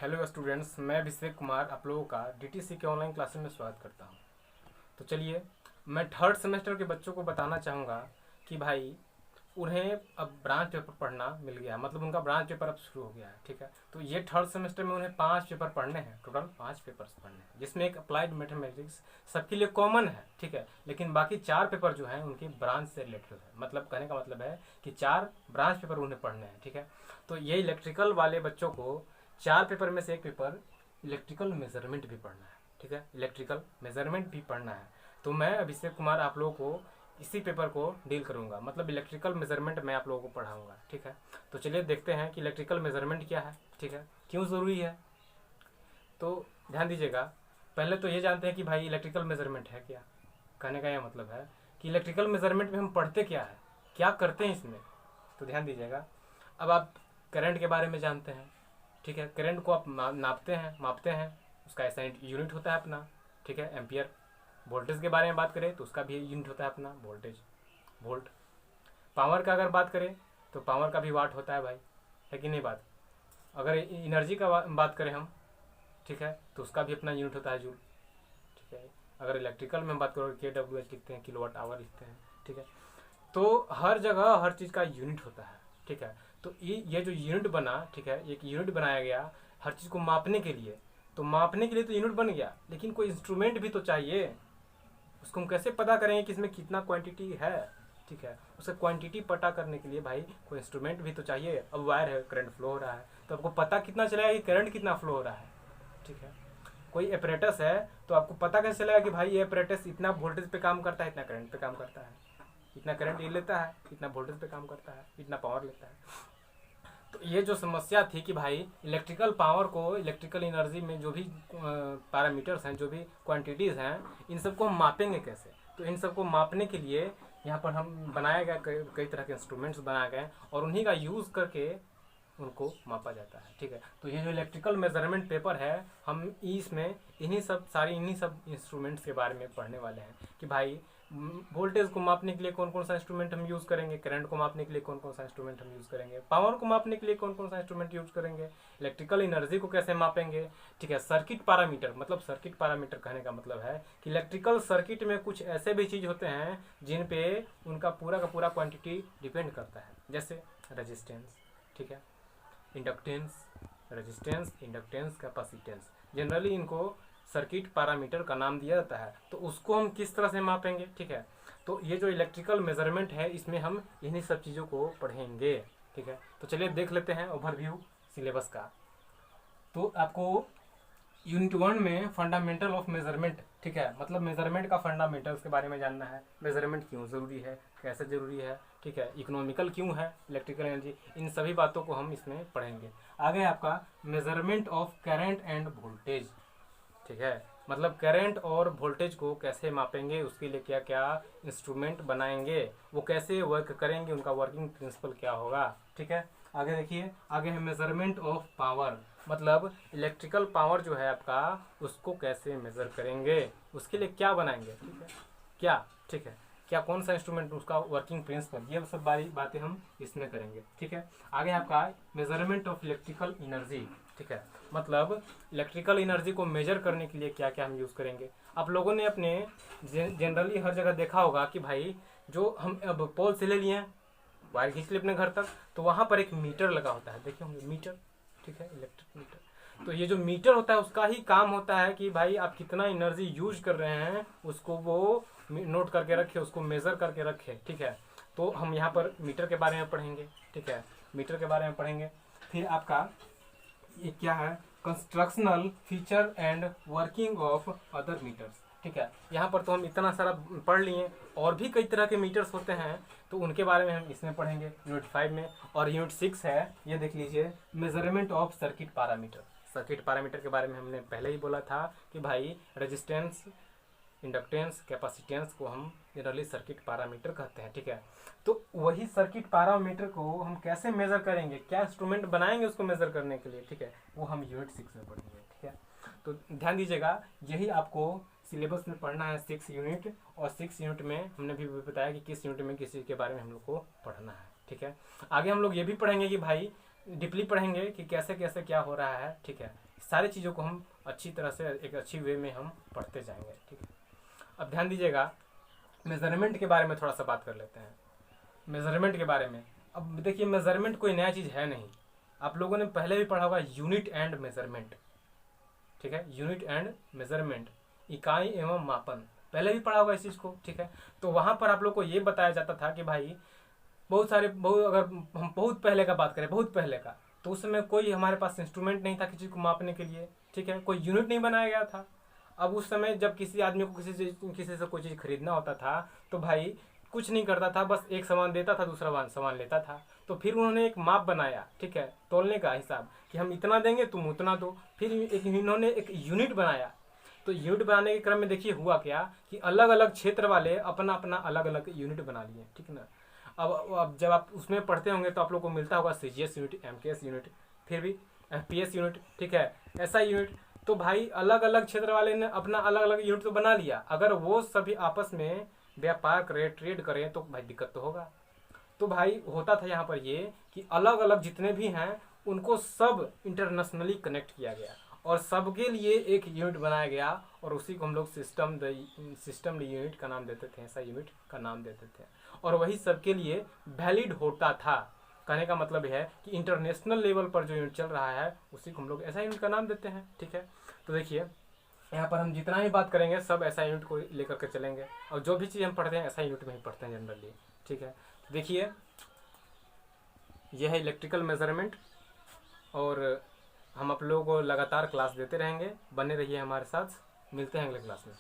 Hello students, मैं अभिषेक कुमार आप लोगों का डीटीसी के ऑनलाइन क्लासेस में स्वागत करता हूं। तो चलिए, मैं थर्ड सेमेस्टर के बच्चों को बताना चाहूँगा कि भाई उन्हें अब ब्रांच पेपर पढ़ना मिल गया, मतलब उनका ब्रांच पेपर अब शुरू हो गया है। ठीक है, तो ये थर्ड सेमेस्टर में उन्हें 5 पेपर पढ़ने हैं, टोटल 5 पेपर्स पढ़ने हैं, जिसमें एक अप्लाइड मैथमेटिक्स सबके लिए कॉमन है। ठीक है, लेकिन बाकी 4 पेपर जो हैं उनकी ब्रांच से रिलेटेड है। मतलब कहने का मतलब है कि 4 ब्रांच पेपर उन्हें पढ़ने हैं। ठीक है, तो ये इलेक्ट्रिकल वाले बच्चों को 4 पेपर में से एक पेपर इलेक्ट्रिकल मेजरमेंट भी पढ़ना है। ठीक है, इलेक्ट्रिकल मेजरमेंट भी पढ़ना है। तो मैं अभिषेक कुमार आप लोगों को इसी पेपर को डील करूंगा, मतलब इलेक्ट्रिकल मेजरमेंट मैं आप लोगों को पढ़ाऊंगा। ठीक है, तो चलिए देखते हैं कि इलेक्ट्रिकल मेजरमेंट क्या है। ठीक है, क्यों ज़रूरी है, तो ध्यान दीजिएगा। पहले तो ये जानते हैं कि भाई इलेक्ट्रिकल मेजरमेंट है क्या। कहने का यह मतलब है कि इलेक्ट्रिकल मेजरमेंट में हम पढ़ते क्या है, क्या करते हैं इसमें। तो ध्यान दीजिएगा, अब आप करंट के बारे में जानते हैं। ठीक है, करंट को आप नापते हैं, मापते हैं, उसका ऐसा यूनिट होता है अपना। ठीक है, एम्पियर। वोल्टेज के बारे में बात करें तो उसका भी यूनिट होता है अपना वोल्टेज, वोल्ट। पावर का अगर बात करें तो पावर का भी वाट होता है भाई, है कि नहीं बात। अगर एनर्जी का बात करें हम, ठीक है, तो उसका भी अपना यूनिट होता है जूल। ठीक है, अगर इलेक्ट्रिकल में हम बात करें KWH लिखते हैं, किलोवाट आवर लिखते हैं। ठीक है, तो हर जगह हर चीज़ का यूनिट होता है। ठीक है, तो ये जो यूनिट बना, ठीक है, एक यूनिट बनाया गया हर चीज़ को मापने के लिए। तो मापने के लिए तो यूनिट बन गया, लेकिन कोई इंस्ट्रूमेंट भी तो चाहिए। उसको हम कैसे पता करेंगे कि इसमें कितना क्वांटिटी है। ठीक है, उसका क्वांटिटी पता करने के लिए भाई कोई इंस्ट्रूमेंट भी तो चाहिए। अब वायर है, करंट फ्लो हो रहा है, तो आपको पता कितना चलेगा कि करंट कितना फ्लो हो रहा है। ठीक है, कोई एपरेटस है तो आपको पता कैसे चलेगा कि भाई ये एपरेटस इतना वोल्टेज पे काम करता है, इतना करंट पे काम करता है, इतना करंट ये लेता है, इतना वोल्टेज पे काम करता है, इतना पावर लेता है। तो ये जो समस्या थी कि भाई इलेक्ट्रिकल पावर को, इलेक्ट्रिकल एनर्जी में जो भी पैरामीटर्स हैं, जो भी क्वांटिटीज़ हैं, इन सबको हम मापेंगे कैसे। तो इन सबको मापने के लिए यहाँ पर हम बनाया गया कई तरह के इंस्ट्रूमेंट्स बनाए गए और उन्हीं का यूज़ करके उनको मापा जाता है। ठीक है, तो ये जो इलेक्ट्रिकल मेजरमेंट पेपर है, हम इसमें इन्हीं सब इंस्ट्रूमेंट्स के बारे में पढ़ने वाले हैं कि भाई वोल्टेज को मापने के लिए कौन कौन सा इंस्ट्रूमेंट हम यूज़ करेंगे, करंट को मापने के लिए कौन कौन सा इंस्ट्रूमेंट हम यूज़ करेंगे, पावर को मापने के लिए कौन कौन सा इंस्ट्रूमेंट यूज़ करेंगे, इलेक्ट्रिकल एनर्जी को कैसे मापेंगे। ठीक है, सर्किट पैरामीटर, मतलब सर्किट पैरामीटर कहने का मतलब है कि इलेक्ट्रिकल सर्किट में कुछ ऐसे भी चीज़ होते हैं जिन पे उनका पूरा का पूरा क्वान्टिटी डिपेंड करता है, जैसे रजिस्टेंस, ठीक है, inductance, resistance, inductance, capacitance. Generally इनको सर्किट पैरामीटर का नाम दिया जाता है। तो उसको हम किस तरह से मापेंगे। ठीक है, तो ये जो इलेक्ट्रिकल मेजरमेंट है इसमें हम इन्हीं सब चीज़ों को पढ़ेंगे। ठीक है, तो चलिए देख लेते हैं ओवरव्यू सिलेबस का। तो आपको यूनिट 1 में फंडामेंटल ऑफ मेजरमेंट, ठीक है, मतलब मेजरमेंट का फंडामेंटल्स के बारे में जानना है। मेजरमेंट क्यों ज़रूरी है, कैसे ज़रूरी है, ठीक है, इकोनॉमिकल क्यों है इलेक्ट्रिकल एनर्जी, इन सभी बातों को हम इसमें पढ़ेंगे। आगे आपका measurement of current end voltage. ठीक है, मतलब करंट और वोल्टेज को कैसे मापेंगे, उसके लिए क्या क्या इंस्ट्रूमेंट बनाएंगे, वो कैसे वर्क करेंगे, उनका वर्किंग प्रिंसिपल क्या होगा। ठीक है, आगे देखिए, आगे है मेजरमेंट ऑफ पावर, मतलब इलेक्ट्रिकल पावर जो है आपका, उसको कैसे मेजर करेंगे, उसके लिए क्या बनाएंगे। ठीक है, क्या, ठीक है, क्या कौन सा इंस्ट्रूमेंट, उसका वर्किंग प्रिंसिपल, ये सब बातें हम इसमें करेंगे। ठीक है, आगे आपका मेजरमेंट ऑफ इलेक्ट्रिकल एनर्जी। ठीक है, मतलब इलेक्ट्रिकल एनर्जी को मेजर करने के लिए क्या क्या हम यूज़ करेंगे। आप लोगों ने अपने जनरली हर जगह देखा होगा कि भाई जो हम अब पोल से ले लिए, वायर खींच लिए अपने घर तक, तो वहाँ पर एक मीटर लगा होता है, देखिए होंगे मीटर। ठीक है, इलेक्ट्रिक मीटर। तो ये जो मीटर होता है उसका ही काम होता है कि भाई आप कितना एनर्जी यूज कर रहे हैं उसको वो नोट करके रखे, उसको मेज़र करके रखे। ठीक है, तो हम यहाँ पर मीटर के बारे में पढ़ेंगे। ठीक है, मीटर के बारे में पढ़ेंगे। फिर आपका ये क्या है, constructional feature and working of other meters. ठीक है, यहाँ पर तो हम इतना सारा पढ़ लिए, और भी कई तरह के मीटर्स होते हैं, तो उनके बारे में हम इसमें पढ़ेंगे यूनिट 5 में। और यूनिट 6 है, ये देख लीजिए, measurement of circuit parameter. Circuit parameter के बारे में हमने पहले ही बोला था कि भाई रेजिस्टेंस, इंडक्टेंस, कैपेसिटेंस को हम जनरली सर्किट पैरामीटर कहते हैं। ठीक है, तो वही सर्किट पैरामीटर को हम कैसे मेजर करेंगे, क्या इंस्ट्रूमेंट बनाएंगे उसको मेजर करने के लिए, ठीक है, वो हम यूनिट 6 में पढ़ेंगे। ठीक है, तो ध्यान दीजिएगा, यही आपको सिलेबस में पढ़ना है 6 यूनिट, और 6 यूनिट में हमने भी बताया कि किस यूनिट में किस चीज़ के बारे में हम लोग को पढ़ना है। ठीक है, आगे हम लोग ये भी पढ़ेंगे कि भाई डीपली पढ़ेंगे कि कैसे कैसे क्या हो रहा है। ठीक है, सारी चीज़ों को हम अच्छी तरह से एक अच्छी वे में हम पढ़ते जाएंगे। ठीक है, अब ध्यान दीजिएगा, मेज़रमेंट के बारे में थोड़ा सा बात कर लेते हैं। मेज़रमेंट के बारे में, अब देखिए मेज़रमेंट कोई नया चीज़ है नहीं, आप लोगों ने पहले भी पढ़ा होगा यूनिट एंड मेज़रमेंट। ठीक है, यूनिट एंड मेज़रमेंट, इकाई एवं मापन, पहले भी पढ़ा होगा इस चीज़ को। ठीक है, तो वहाँ पर आप लोग को ये बताया जाता था कि भाई अगर हम बहुत पहले का बात करें, बहुत पहले का, तो उस समय कोई हमारे पास इंस्ट्रूमेंट नहीं था किसी को मापने के लिए। ठीक है, कोई यूनिट नहीं बनाया गया था। अब उस समय जब किसी आदमी को किसी से कोई चीज़ खरीदना होता था तो भाई कुछ नहीं करता था, बस एक सामान देता था, दूसरा सामान लेता था। तो फिर उन्होंने एक माप बनाया, ठीक है, तोलने का हिसाब, कि हम इतना देंगे तुम उतना दो। फिर इन्होंने एक यूनिट बनाया। तो यूनिट बनाने के क्रम में देखिए हुआ क्या कि अलग अलग क्षेत्र वाले अपना अपना अलग अलग यूनिट बना लिए। ठीक है ना, अब जब आप उसमें पढ़ते होंगे तो आप लोग को मिलता होगा CGS यूनिट, MKS यूनिट, फिर भी FPS यूनिट, ठीक है, SI यूनिट। तो भाई अलग अलग क्षेत्र वाले ने अपना अलग अलग यूनिट तो बना लिया, अगर वो सभी आपस में व्यापार करें, ट्रेड करें, तो भाई दिक्कत तो होगा। तो भाई होता था यहाँ पर ये कि अलग अलग जितने भी हैं उनको सब इंटरनेशनली कनेक्ट किया गया और सबके लिए एक यूनिट बनाया गया, और उसी को हम लोग सिस्टम यूनिट का नाम देते थे, ऐसा यूनिट का नाम देते थे, और वही सबके लिए वैलिड होता था। कहने का मतलब है कि इंटरनेशनल लेवल पर जो यूनिट चल रहा है उसी को हम लोग ऐसा यूनिट का नाम देते हैं। ठीक है, तो देखिए यहाँ पर हम जितना भी बात करेंगे सब ऐसा यूनिट को लेकर के चलेंगे, और जो भी चीज़ हम पढ़ते हैं ऐसा यूनिट में ही पढ़ते हैं जनरली। ठीक है, तो देखिए यह है इलेक्ट्रिकल मेजरमेंट, और हम आप लोगों को लगातार क्लास देते रहेंगे, बने रहिए हमारे साथ, मिलते हैं अगले क्लास में।